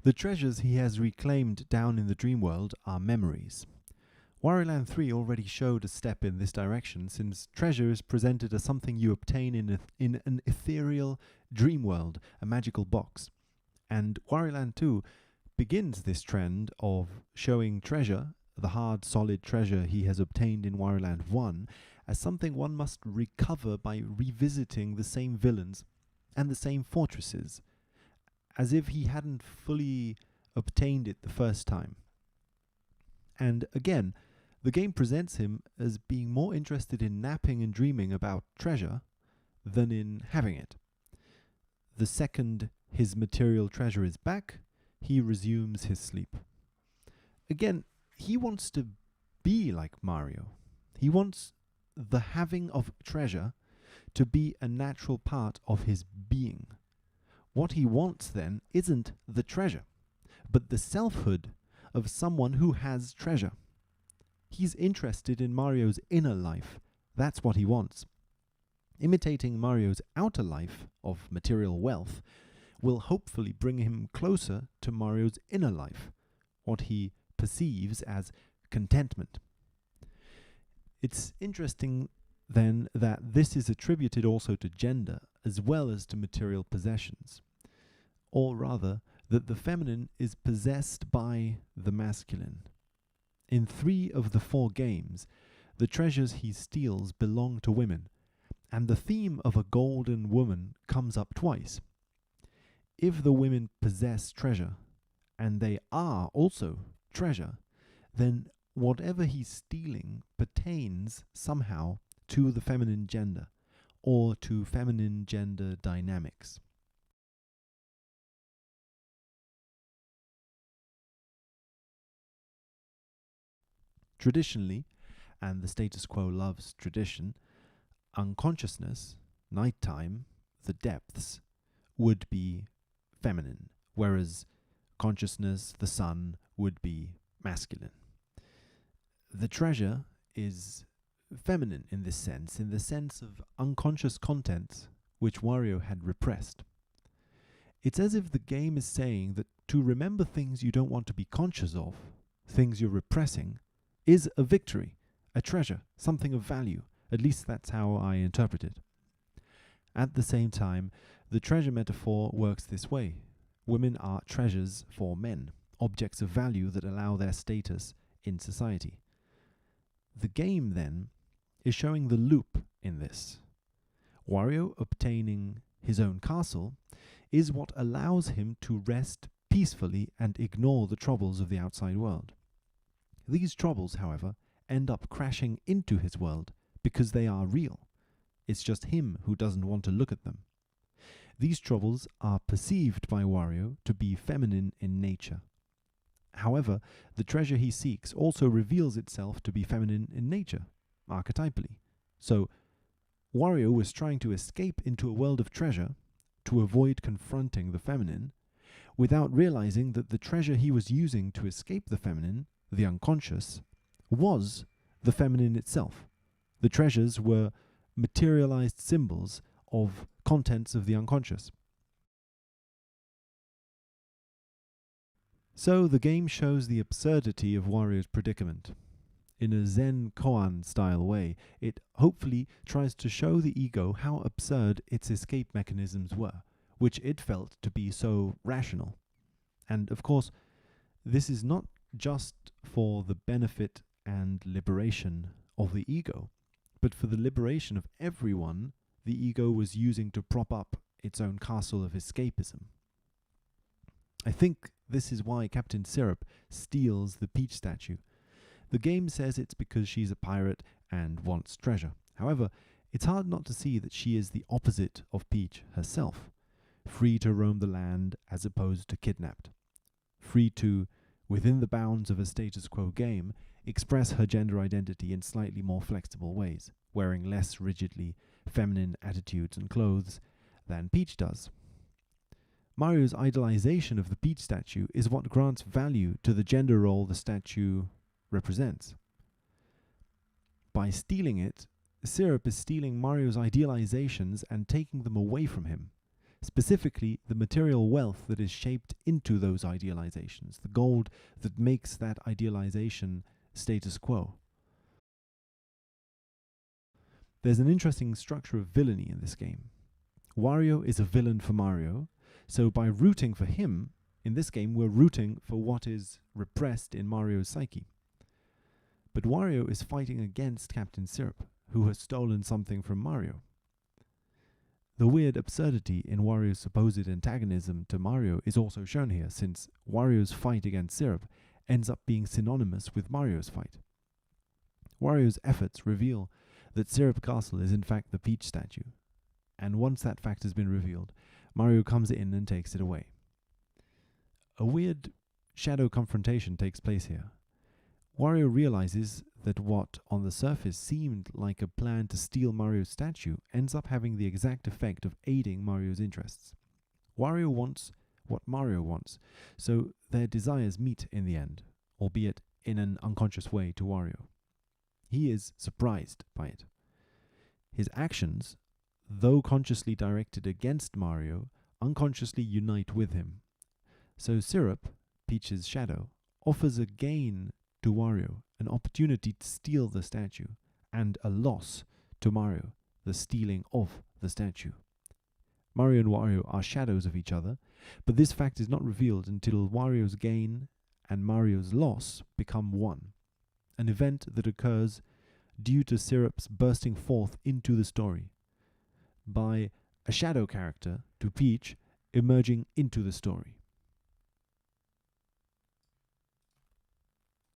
The treasures he has reclaimed down in the dream world are memories. Wario Land 3 already showed a step in this direction, since treasure is presented as something you obtain in an ethereal dream world, a magical box. And Wario Land 2 begins this trend of showing treasure, the hard, solid treasure he has obtained in Wario Land 1, as something one must recover by revisiting the same villains and the same fortresses, as if he hadn't fully obtained it the first time. And again, the game presents him as being more interested in napping and dreaming about treasure than in having it. The second his material treasure is back, he resumes his sleep. Again, he wants to be like Mario. He wants the having of treasure to be a natural part of his being. What he wants then isn't the treasure, but the selfhood of someone who has treasure. He's interested in Mario's inner life. That's what he wants. Imitating Mario's outer life of material wealth will hopefully bring him closer to Mario's inner life, what he perceives as contentment. It's interesting then that this is attributed also to gender as well as to material possessions, or rather that the feminine is possessed by the masculine. In 3 of the 4 games, the treasures he steals belong to women, and the theme of a golden woman comes up twice. If the women possess treasure, and they are also treasure, then whatever he's stealing pertains somehow to the feminine gender, or to feminine gender dynamics. Traditionally, and the status quo loves tradition, unconsciousness, nighttime, the depths, would be feminine, whereas consciousness, the sun, would be masculine. The treasure is feminine in the sense of unconscious contents which Wario had repressed. It's as if the game is saying that to remember things you don't want to be conscious of, things you're repressing, is a victory, a treasure, something of value. At least that's how I interpret it. At the same time, the treasure metaphor works this way. Women are treasures for men, objects of value that allow their status in society. The game, then, is showing the loop in this. Wario obtaining his own castle is what allows him to rest peacefully and ignore the troubles of the outside world. These troubles, however, end up crashing into his world because they are real. It's just him who doesn't want to look at them. These troubles are perceived by Wario to be feminine in nature. However, the treasure he seeks also reveals itself to be feminine in nature, archetypally. So, Wario was trying to escape into a world of treasure to avoid confronting the feminine, without realizing that the treasure he was using to escape the feminine, the unconscious, was the feminine itself. The treasures were materialized symbols of contents of the unconscious. So the game shows the absurdity of Wario's predicament. In a Zen koan style way, it hopefully tries to show the ego how absurd its escape mechanisms were, which it felt to be so rational. And of course, this is not just for the benefit and liberation of the ego, but for the liberation of everyone the ego was using to prop up its own castle of escapism. I think this is why Captain Syrup steals the Peach statue. The game says it's because she's a pirate and wants treasure. However, it's hard not to see that she is the opposite of Peach herself, free to roam the land as opposed to kidnapped, free to, within the bounds of a status quo game, express her gender identity in slightly more flexible ways, wearing less rigidly feminine attitudes and clothes than Peach does. Mario's idolization of the Peach statue is what grants value to the gender role the statue represents. By stealing it, Syrup is stealing Mario's idealizations and taking them away from him, specifically the material wealth that is shaped into those idealizations, the gold that makes that idealization status quo. There's an interesting structure of villainy in this game. Wario is a villain for Mario, so by rooting for him, in this game we're rooting for what is repressed in Mario's psyche. But Wario is fighting against Captain Syrup, who has stolen something from Mario. The weird absurdity in Wario's supposed antagonism to Mario is also shown here, since Wario's fight against Syrup ends up being synonymous with Mario's fight. Wario's efforts reveal that Syrup Castle is in fact the Peach statue, and once that fact has been revealed, Mario comes in and takes it away. A weird shadow confrontation takes place here. Wario realizes that what on the surface seemed like a plan to steal Mario's statue ends up having the exact effect of aiding Mario's interests. Wario wants what Mario wants, so their desires meet in the end, albeit in an unconscious way to Wario. He is surprised by it. His actions, though consciously directed against Mario, unconsciously unite with him. So Syrup, Peach's shadow, offers a gain to Wario, an opportunity to steal the statue, and a loss to Mario, the stealing of the statue. Mario and Wario are shadows of each other, but this fact is not revealed until Wario's gain and Mario's loss become one, an event that occurs due to Syrup's bursting forth into the story, by a shadow character to Peach emerging into the story.